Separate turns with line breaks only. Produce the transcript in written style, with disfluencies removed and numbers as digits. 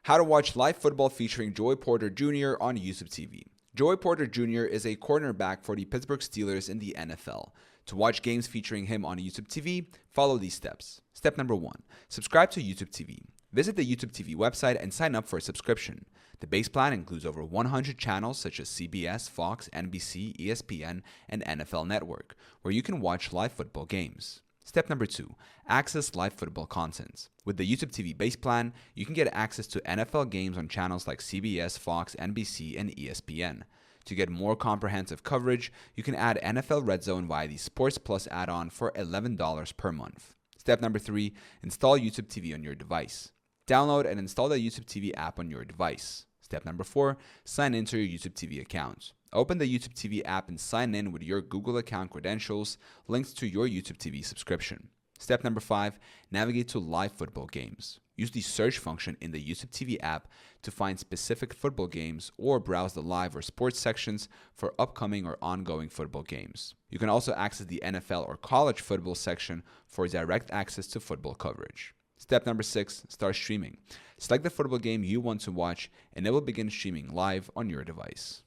How to watch live football featuring Joey Porter Jr. on YouTube TV. Joey Porter Jr. is a cornerback for the Pittsburgh Steelers in the NFL. To watch games featuring him on YouTube TV, follow these steps. Step number 1. Subscribe to YouTube TV. Visit the YouTube TV website and sign up for a subscription. The base plan includes over 100 channels such as CBS, Fox, NBC, ESPN, and NFL Network, where you can watch live football games. Step number 2. Access live football content. With the YouTube TV base plan, you can get access to NFL games on channels like CBS, Fox, NBC, and ESPN. To get more comprehensive coverage, you can add NFL Red Zone via the Sports Plus add-on for $11 per month. Step number 3. Install YouTube TV on your device. Download and install the YouTube TV app on your device. Step number 4. Sign into your YouTube TV account. Open the YouTube TV app and sign in with your Google account credentials linked to your YouTube TV subscription. Step number 5. Navigate to live football games. Use the search function in the YouTube TV app to find specific football games or browse the live or sports sections for upcoming or ongoing football games. You can also access the NFL or college football section for direct access to football coverage. Step number 6. Start streaming. Select the football game you want to watch and it will begin streaming live on your device.